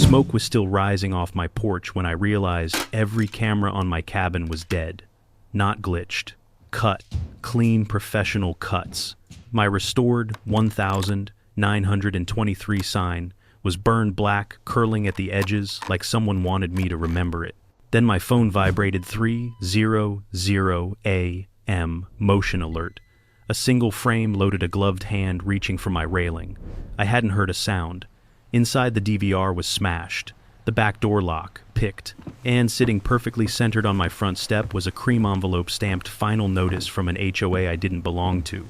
Smoke was still rising off my porch when I realized every camera on my cabin was dead. Not glitched. Cut. Clean, professional cuts. My restored 1923 sign was burned black, curling at the edges like someone wanted me to remember it. Then my phone vibrated 3:00 a.m. motion alert. A single frame loaded a gloved hand reaching for my railing. I hadn't heard a sound. Inside, the DVR was smashed. The back door lock picked. And sitting perfectly centered on my front step was a cream envelope stamped final notice from an HOA I didn't belong to.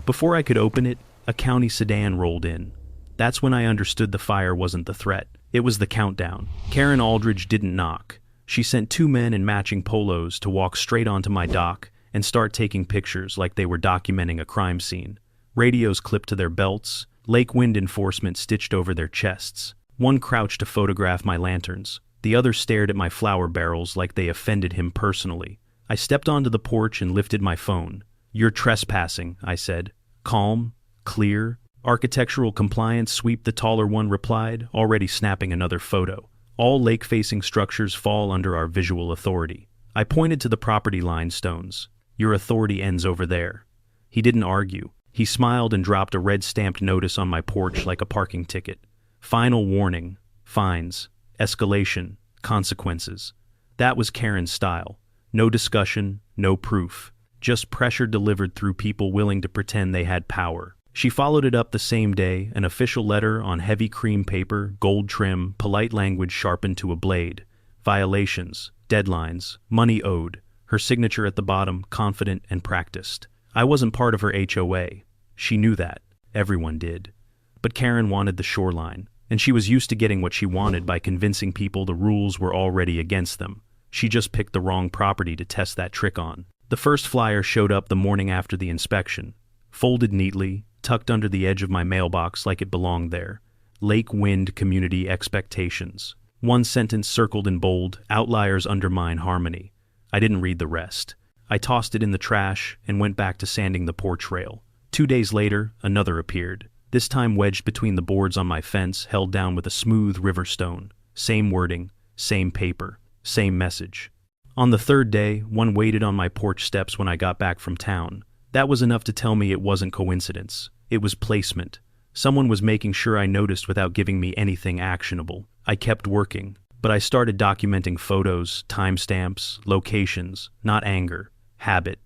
Before I could open it, a county sedan rolled in. That's when I understood the fire wasn't the threat. It was the countdown. Karen Aldridge didn't knock. She sent 2 men in matching polos to walk straight onto my dock and start taking pictures like they were documenting a crime scene. Radios clipped to their belts, lake wind enforcement stitched over their chests. One crouched to photograph my lanterns. The other stared at my flower barrels like they offended him personally. I stepped onto the porch and lifted my phone. "You're trespassing," I said. "Calm, clear, architectural compliance sweep," the taller one replied, already snapping another photo. "All lake-facing structures fall under our visual authority." I pointed to the property line stones. "Your authority ends over there." He didn't argue. He smiled and dropped a red-stamped notice on my porch like a parking ticket. "Final warning. Fines. Escalation. Consequences." That was Karen's style. No discussion, no proof. Just pressure delivered through people willing to pretend they had power. She followed it up the same day, an official letter on heavy cream paper, gold trim, polite language sharpened to a blade. Violations, deadlines, money owed. Her signature at the bottom, confident and practiced. I wasn't part of her HOA. She knew that. Everyone did. But Karen wanted the shoreline, and she was used to getting what she wanted by convincing people the rules were already against them. She just picked the wrong property to test that trick on. The first flyer showed up the morning after the inspection. Folded neatly, tucked under the edge of my mailbox like it belonged there. Lake Wind Community Expectations. One sentence circled in bold, outliers undermine harmony. I didn't read the rest. I tossed it in the trash and went back to sanding the porch rail. 2 days later, another appeared. This time wedged between the boards on my fence, held down with a smooth river stone. Same wording, same paper, same message. On the third day, one waited on my porch steps when I got back from town. That was enough to tell me it wasn't coincidence. It was placement. Someone was making sure I noticed without giving me anything actionable. I kept working, but I started documenting photos, timestamps, locations, not anger, habit.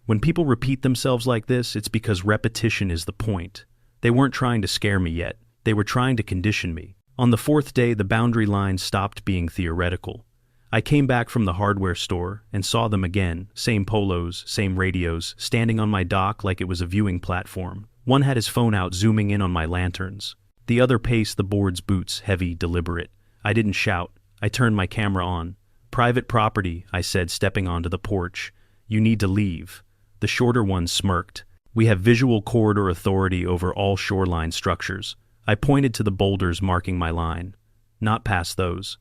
When people repeat themselves like this, it's because repetition is the point. They weren't trying to scare me yet. They were trying to condition me. On the 4th day, the boundary lines stopped being theoretical. I came back from the hardware store and saw them again, same polos, same radios, standing on my dock like it was a viewing platform. One had his phone out zooming in on my lanterns. The other paced the board's boots, heavy, deliberate. I didn't shout. I turned my camera on. "Private property," I said, stepping onto the porch. "You need to leave." The shorter one smirked. "We have visual corridor authority over all shoreline structures." I pointed to the boulders marking my line. "Not past those."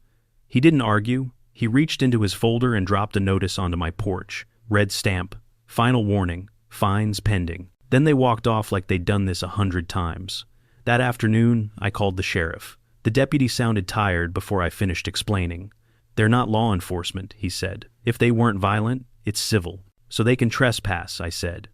He didn't argue. He reached into his folder and dropped a notice onto my porch. Red stamp. "Final warning. Fines pending." Then they walked off like they'd done this 100 times. That afternoon, I called the sheriff. The deputy sounded tired before I finished explaining. "They're not law enforcement," he said. "If they weren't violent, it's civil. So they can trespass," I said.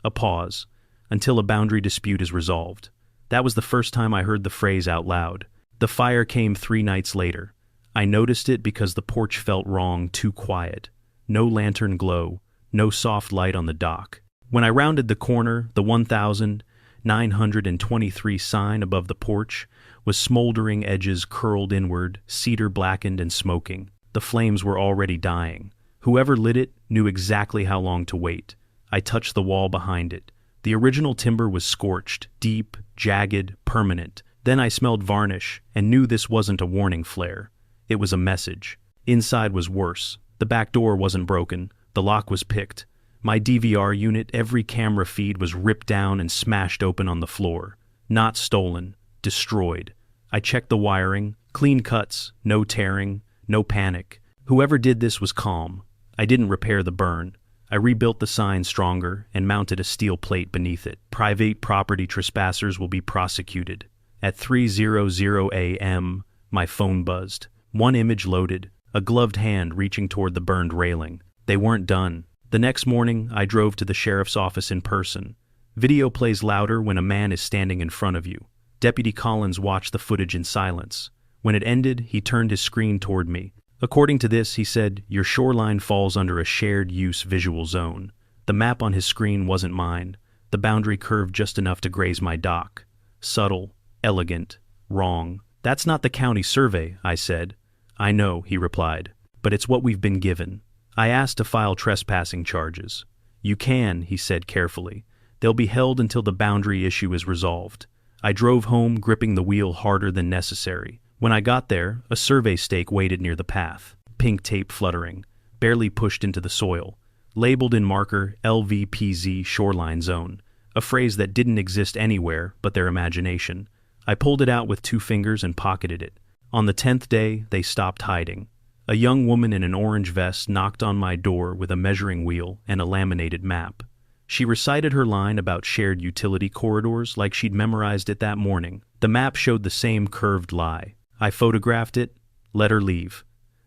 A pause. "Until a boundary dispute is resolved." That was the first time I heard the phrase out loud. The fire came 3 nights later. I noticed it because the porch felt wrong, too quiet. No lantern glow, no soft light on the dock. When I rounded the corner, the 1923 sign above the porch was smoldering, edges curled inward, cedar blackened and smoking. The flames were already dying. Whoever lit it knew exactly how long to wait. I touched the wall behind it. The original timber was scorched, deep, jagged, permanent. Then I smelled varnish and knew this wasn't a warning flare. It was a message. Inside was worse. The back door wasn't broken. The lock was picked. My DVR unit, every camera feed was ripped down and smashed open on the floor. Not stolen. Destroyed. I checked the wiring. Clean cuts. No tearing. No panic. Whoever did this was calm. I didn't repair the burn. I rebuilt the sign stronger and mounted a steel plate beneath it. "Private property trespassers will be prosecuted." At 3:00 a.m., My phone buzzed. One image loaded, a gloved hand reaching toward the burned railing. They weren't done. The next morning, I drove to the sheriff's office in person. Video plays louder when a man is standing in front of you. Deputy Collins watched the footage in silence. When it ended, he turned his screen toward me. According to this, he said, "Your shoreline falls under a shared-use visual zone." The map on his screen wasn't mine. The boundary curved just enough to graze my dock. Subtle, elegant, wrong. "That's not the county survey," I said. "I know," he replied, "but it's what we've been given." I asked to file trespassing charges. "You can," he said carefully. "They'll be held until the boundary issue is resolved." I drove home, gripping the wheel harder than necessary. When I got there, a survey stake waited near the path, pink tape fluttering, barely pushed into the soil, labeled in marker LVPZ Shoreline Zone, a phrase that didn't exist anywhere but their imagination. I pulled it out with 2 fingers and pocketed it. On the 10th day, they stopped hiding. A young woman in an orange vest knocked on my door with a measuring wheel and a laminated map. She recited her line about shared utility corridors like she'd memorized it that morning. The map showed the same curved lie. I photographed it, let her leave.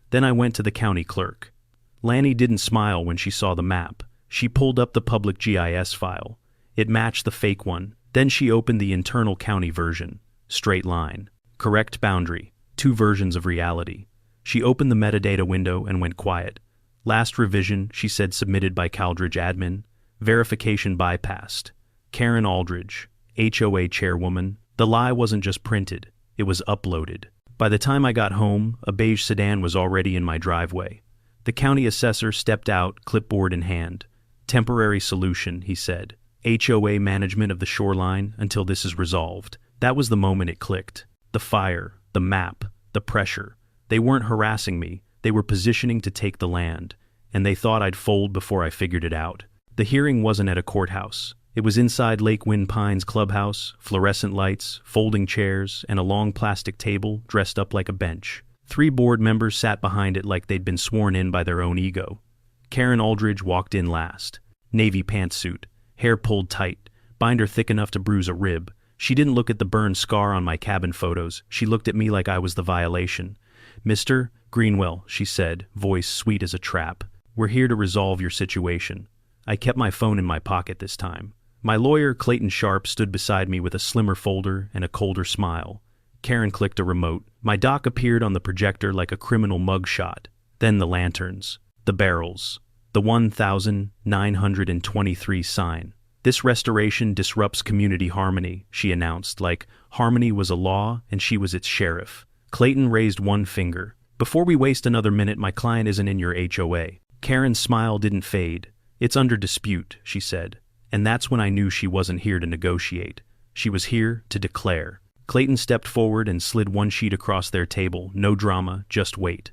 Then I went to the county clerk. Lanny didn't smile when she saw the map. She pulled up the public GIS file. It matched the fake one. Then she opened the internal county version. Straight line. Correct boundary. 2 versions of reality. She opened the metadata window and went quiet. Last revision, she said, submitted by Caldridge admin. Verification bypassed. Karen Aldridge, HOA chairwoman. The lie wasn't just printed, it was uploaded. By the time I got home, a beige sedan was already in my driveway. The county assessor stepped out, clipboard in hand. "Temporary solution," he said. "HOA management of the shoreline until this is resolved." That was the moment it clicked. The fire, the map, the pressure. They weren't harassing me, they were positioning to take the land, and they thought I'd fold before I figured it out. The hearing wasn't at a courthouse. It was inside Lake Wind Pines clubhouse, fluorescent lights, folding chairs, and a long plastic table dressed up like a bench. 3 board members sat behind it like they'd been sworn in by their own ego. Karen Aldridge walked in last. Navy pantsuit, hair pulled tight, binder thick enough to bruise a rib. She didn't look at the burned scar on my cabin photos. She looked at me like I was the violation. "Mr. Greenwell," she said, voice sweet as a trap, "we're here to resolve your situation." I kept my phone in my pocket this time. My lawyer, Clayton Sharp, stood beside me with a slimmer folder and a colder smile. Karen clicked a remote. My dock appeared on the projector like a criminal mugshot. Then the lanterns, the barrels, the 1923 sign. "This restoration disrupts community harmony," she announced, like harmony was a law and she was its sheriff. Clayton raised 1 finger. "Before we waste another minute, my client isn't in your HOA." Karen's smile didn't fade. "It's under dispute," she said. And that's when I knew she wasn't here to negotiate. She was here to declare. Clayton stepped forward and slid 1 sheet across their table. "No drama, just wait."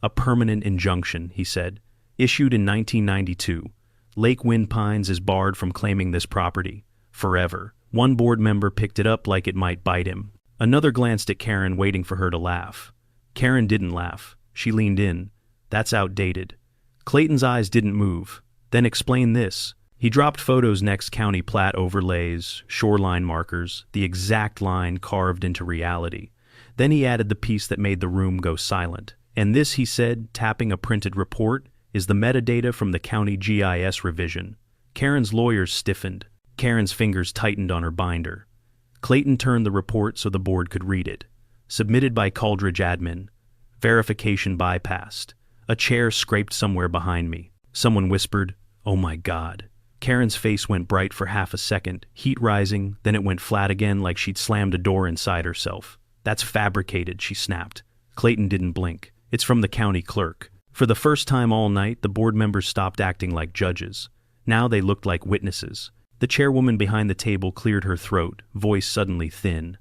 "A permanent injunction," he said. "Issued in 1992. Lake Wind Pines is barred from claiming this property. Forever." 1 board member picked it up like it might bite him. Another glanced at Karen, waiting for her to laugh. Karen didn't laugh. She leaned in. "That's outdated." Clayton's eyes didn't move. "Then explain this." He dropped photos next: county plat overlays, shoreline markers, the exact line carved into reality. Then he added the piece that made the room go silent. "And this," he said, tapping a printed report, "is the metadata from the county GIS revision." Karen's lawyers stiffened. Karen's fingers tightened on her binder. Clayton turned the report so the board could read it. Submitted by Caldridge admin. Verification bypassed. A chair scraped somewhere behind me. Someone whispered, "Oh my God." Karen's face went bright for half a second, heat rising, then it went flat again like she'd slammed a door inside herself. "That's fabricated," she snapped. Clayton didn't blink. "It's from the county clerk." For the first time all night, the board members stopped acting like judges. Now they looked like witnesses. The chairwoman behind the table cleared her throat, voice suddenly thin.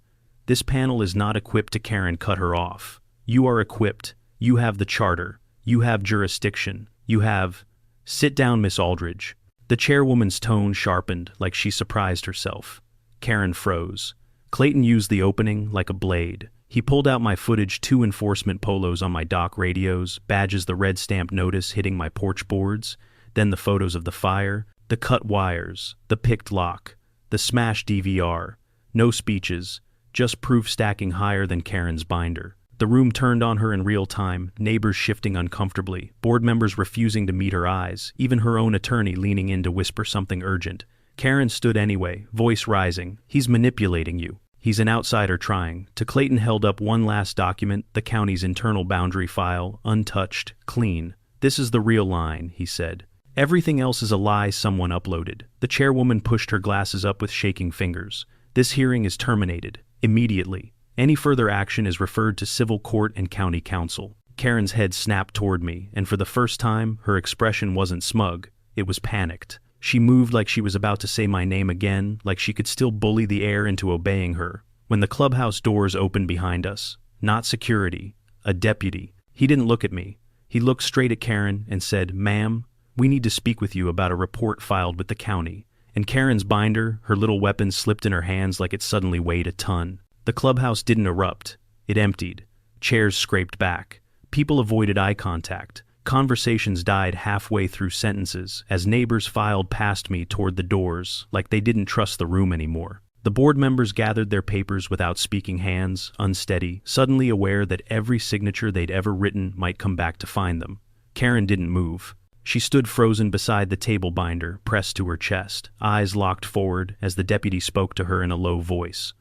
"This panel is not equipped to." Karen cut her off. "You are equipped. You have the charter. You have jurisdiction. You have—" "Sit down, Miss Aldridge." The chairwoman's tone sharpened, like she surprised herself. Karen froze. Clayton used the opening like a blade. He pulled out my footage: 2 enforcement polos on my dock radios, badges, the red stamped notice hitting my porch boards, then the photos of the fire, the cut wires, the picked lock, the smashed DVR. No speeches, just proof stacking higher than Karen's binder. The room turned on her in real time, neighbors shifting uncomfortably, board members refusing to meet her eyes, even her own attorney leaning in to whisper something urgent. Karen stood anyway, voice rising. "He's manipulating you. He's an outsider trying." To Clayton held up one last document, the county's internal boundary file, untouched, clean. "This is the real line," he said. "Everything else is a lie someone uploaded." The chairwoman pushed her glasses up with shaking fingers. "This hearing is terminated. Immediately. Any further action is referred to civil court and county council." Karen's head snapped toward me, and for the first time, her expression wasn't smug. It was panicked. She moved like she was about to say my name again, like she could still bully the air into obeying her. When the clubhouse doors opened behind us, not security, a deputy. He didn't look at me. He looked straight at Karen and said, "Ma'am, we need to speak with you about a report filed with the county." And Karen's binder, her little weapon slipped in her hands like it suddenly weighed a ton. The clubhouse didn't erupt. It emptied. Chairs scraped back. People avoided eye contact. Conversations died halfway through sentences as neighbors filed past me toward the doors like they didn't trust the room anymore. The board members gathered their papers without speaking hands, unsteady, suddenly aware that every signature they'd ever written might come back to find them. Karen didn't move. She stood frozen beside the table binder, pressed to her chest, eyes locked forward as the deputy spoke to her in a low voice.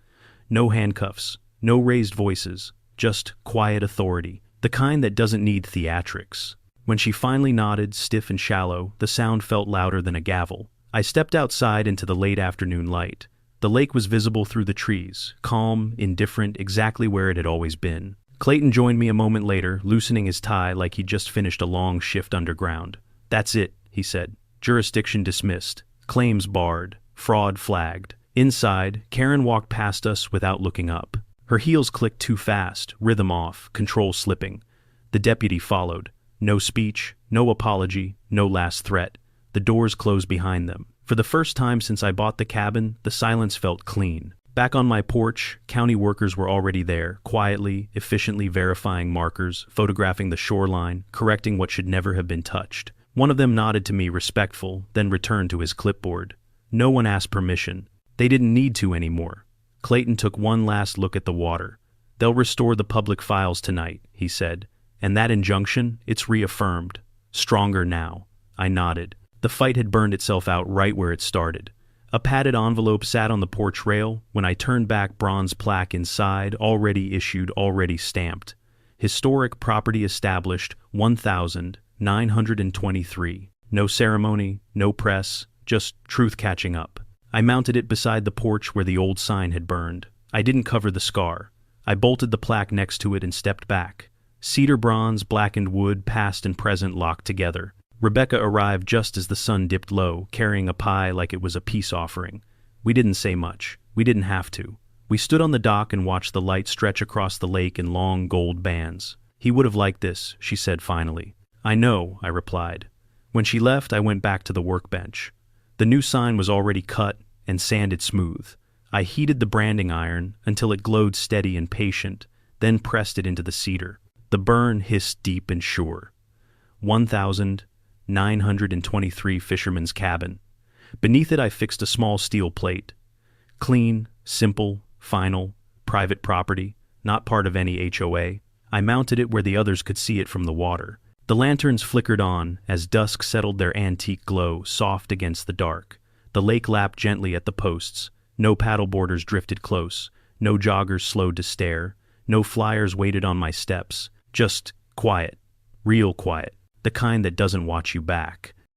No handcuffs, no raised voices, just quiet authority, the kind that doesn't need theatrics. When she finally nodded, stiff and shallow, the sound felt louder than a gavel. I stepped outside into the late afternoon light. The lake was visible through the trees, calm, indifferent, exactly where it had always been. Clayton joined me a moment later, loosening his tie like he'd just finished a long shift underground. "That's it," he said. "Jurisdiction dismissed. Claims barred. Fraud flagged." Inside, Karen walked past us without looking up. Her heels clicked too fast, rhythm off, control slipping. The deputy followed. No speech, no apology, no last threat. The doors closed behind them. For the first time since I bought the cabin, the silence felt clean. Back on my porch, county workers were already there, quietly, efficiently verifying markers, photographing the shoreline, correcting what should never have been touched. One of them nodded to me respectful, then returned to his clipboard. No one asked permission. They didn't need to anymore. Clayton took one last look at the water. "They'll restore the public files tonight," he said. "And that injunction, it's reaffirmed. Stronger now." I nodded. The fight had burned itself out right where it started. A padded envelope sat on the porch rail. When I turned back, bronze plaque inside, already issued, already stamped. Historic property established, 1923. No ceremony, no press, just truth catching up. I mounted it beside the porch where the old sign had burned. I didn't cover the scar. I bolted the plaque next to it and stepped back. Cedar bronze, blackened wood, past and present locked together. Rebecca arrived just as the sun dipped low, carrying a pie like it was a peace offering. We didn't say much. We didn't have to. We stood on the dock and watched the light stretch across the lake in long gold bands. "He would have liked this," she said finally. "I know," I replied. When she left, I went back to the workbench. The new sign was already cut and sanded smooth. I heated the branding iron until it glowed steady and patient, then pressed it into the cedar. The burn hissed deep and sure. 1923 Fisherman's Cabin. Beneath it I fixed a small steel plate. Clean, simple, final, private property, not part of any HOA. I mounted it where the others could see it from the water. The lanterns flickered on as dusk settled their antique glow, soft against the dark. The lake lapped gently at the posts. No paddleboarders drifted close. No joggers slowed to stare. No flyers waited on my steps. Just quiet. Real quiet. The kind that doesn't watch you back.